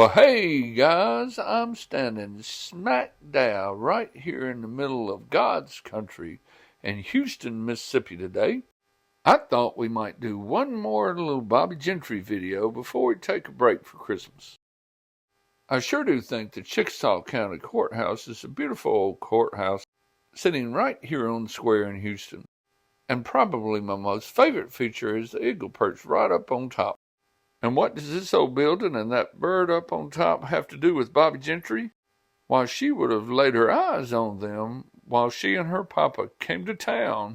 Well, hey guys, I'm standing smack dab right here in the middle of God's country in Houston, Mississippi today. I thought we might do one more little Bobbie Gentry video before we take a break for Christmas. I sure do think the Chickasaw County Courthouse is a beautiful old courthouse sitting right here on the square in Houston. And probably my most favorite feature is the eagle perched right up on top. And what does this old building and that bird up on top have to do with Bobbie Gentry? Why, she would have laid her eyes on them while she and her papa came to town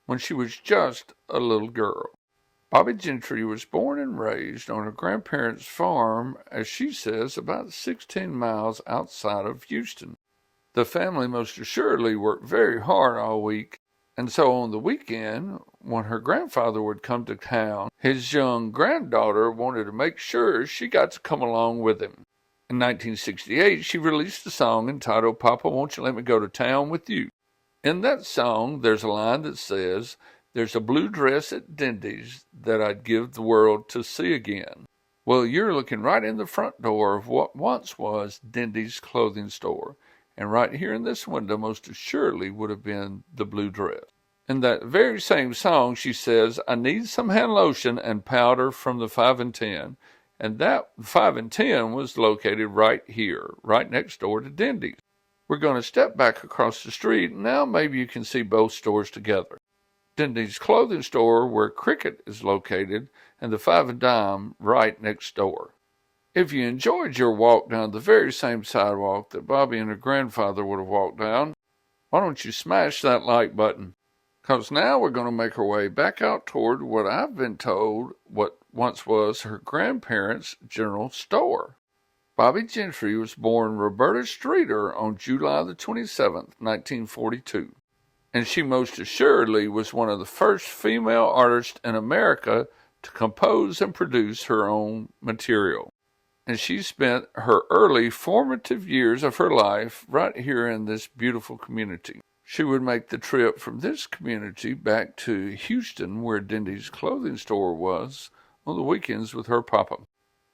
when she was just a little girl. Bobbie Gentry was born and raised on her grandparents' farm, as she says, about 16 miles outside of Houston. The family most assuredly worked very hard all week, and so on the weekend, when her grandfather would come to town, his young granddaughter wanted to make sure she got to come along with him. In 1968, she released a song entitled "Papa, Won't You Let Me Go to Town with You?" In that song, there's a line that says, "There's a blue dress at Dendy's that I'd give the world to see again." Well, you're looking right in the front door of what once was Dendy's clothing store. And right here in this window most assuredly would have been the blue dress. In that very same song, she says, "I need some hand lotion and powder from the 5 and 10. And that 5 and 10 was located right here, right next door to Dendy's. We're going to step back across the street, and now maybe you can see both stores together. Dendy's clothing store, where Cricket is located, and the 5 and Dime right next door. If you enjoyed your walk down the very same sidewalk that Bobbie and her grandfather would have walked down, why don't you smash that like button? Because now we're going to make our way back out toward what I've been told what once was her grandparents' general store. Bobbie Gentry was born Roberta Streeter on July the 27th, 1942. And she most assuredly was one of the first female artists in America to compose and produce her own material. And she spent her early formative years of her life right here in this beautiful community. She would make the trip from this community back to Houston, where Dendy's clothing store was, on the weekends with her papa.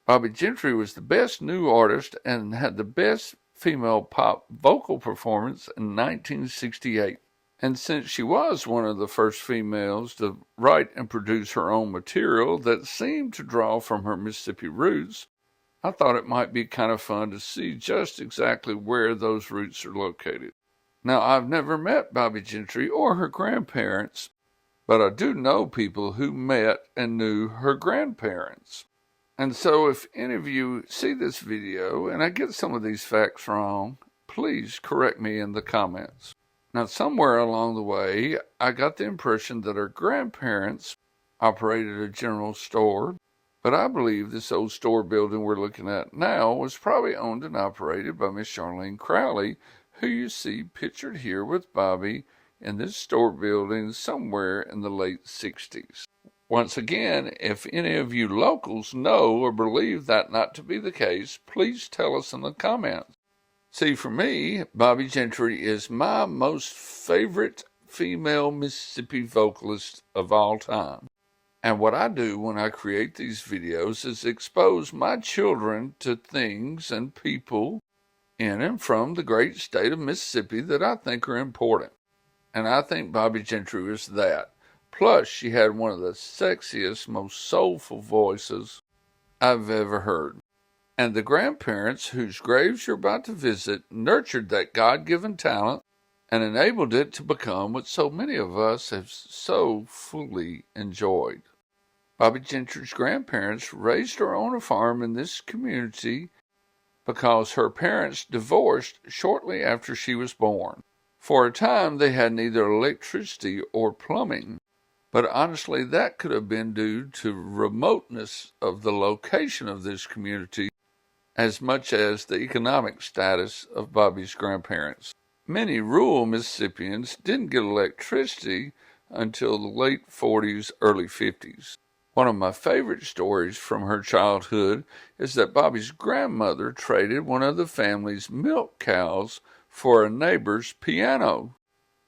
Bobbie Gentry was the best new artist and had the best female pop vocal performance in 1968. And since she was one of the first females to write and produce her own material that seemed to draw from her Mississippi roots, I thought it might be kind of fun to see just exactly where those roots are located. Now, I've never met Bobbie Gentry or her grandparents, but I do know people who met and knew her grandparents. And so if any of you see this video and I get some of these facts wrong, please correct me in the comments. Now, somewhere along the way, I got the impression that her grandparents operated a general store, but I believe this old store building we're looking at now was probably owned and operated by Miss Charlene Crowley, who you see pictured here with Bobbie in this store building somewhere in the late 60s. Once again, if any of you locals know or believe that not to be the case, please tell us in the comments. See, for me, Bobbie Gentry is my most favorite female Mississippi vocalist of all time. And what I do when I create these videos is expose my children to things and people in and from the great state of Mississippi that I think are important. And I think Bobbie Gentry is that. Plus, she had one of the sexiest, most soulful voices I've ever heard. And the grandparents whose graves you're about to visit nurtured that God-given talent and enabled it to become what so many of us have so fully enjoyed. Bobbie Gentry's grandparents raised her on a farm in this community because her parents divorced shortly after she was born. For a time, they had neither electricity or plumbing, but honestly, that could have been due to remoteness of the location of this community as much as the economic status of Bobbie's grandparents. Many rural Mississippians didn't get electricity until the late 40s, early 50s. One of my favorite stories from her childhood is that Bobbie's grandmother traded one of the family's milk cows for a neighbor's piano.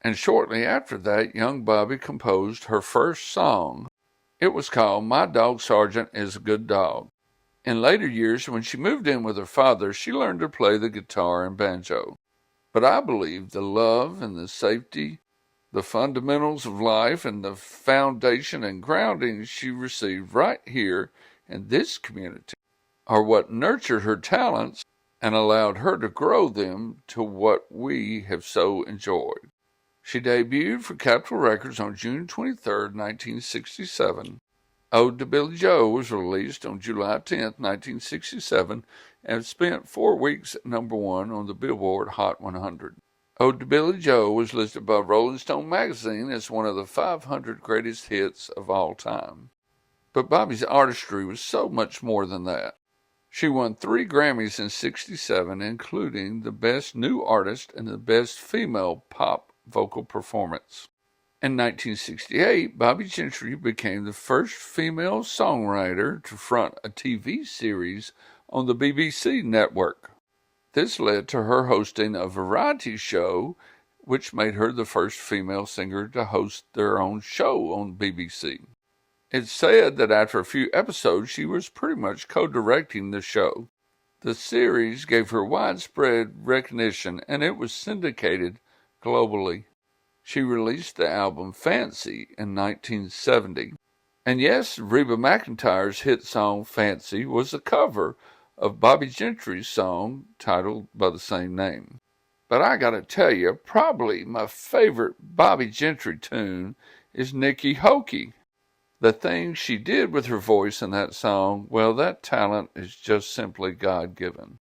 And shortly after that, young Bobbie composed her first song. It was called "My Dog Sergeant is a Good Dog." In later years, when she moved in with her father, she learned to play the guitar and banjo. But I believe the love and the safety, the fundamentals of life, and the foundation and grounding she received right here in this community are what nurtured her talents and allowed her to grow them to what we have so enjoyed. She debuted for Capitol Records on June 23, 1967. Ode to Billy Joe was released on July 10, 1967, and spent 4 weeks at #1 on the Billboard Hot 100. Ode to Billy Joe was listed by Rolling Stone magazine as one of the 500 greatest hits of all time. But Bobbie's artistry was so much more than that. She won 3 Grammys in '67, including the Best New Artist and the Best Female Pop Vocal Performance. In 1968, Bobbie Gentry became the first female songwriter to front a TV series on the BBC network. This led to her hosting a variety show, which made her the first female singer to host their own show on BBC. It's said that after a few episodes, she was pretty much co-directing the show. The series gave her widespread recognition, and it was syndicated globally. She released the album Fancy in 1970. And yes, Reba McEntire's hit song Fancy was a cover of Bobbie Gentry's song titled by the same name. But I gotta tell you, probably my favorite Bobbie Gentry tune is Nikki Hokey. The things she did with her voice in that song, well, that talent is just simply God-given.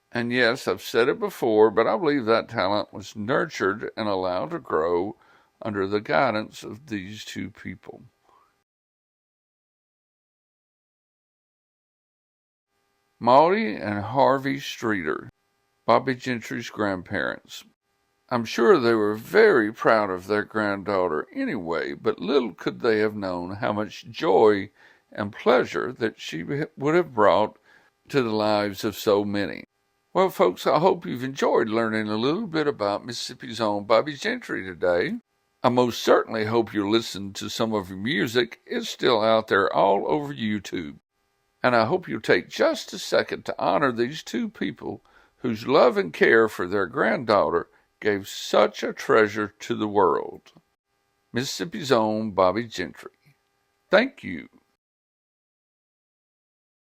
And yes, I've said it before, but I believe that talent was nurtured and allowed to grow under the guidance of these two people. Maudie and Harvey Streeter, Bobbie Gentry's grandparents. I'm sure they were very proud of their granddaughter anyway, but little could they have known how much joy and pleasure that she would have brought to the lives of so many. Well, folks, I hope you've enjoyed learning a little bit about Mississippi's own Bobbie Gentry today. I most certainly hope you'll listen to some of her music. It's still out there all over YouTube. And I hope you'll take just a second to honor these two people whose love and care for their granddaughter gave such a treasure to the world. Mississippi's own Bobbie Gentry. Thank you.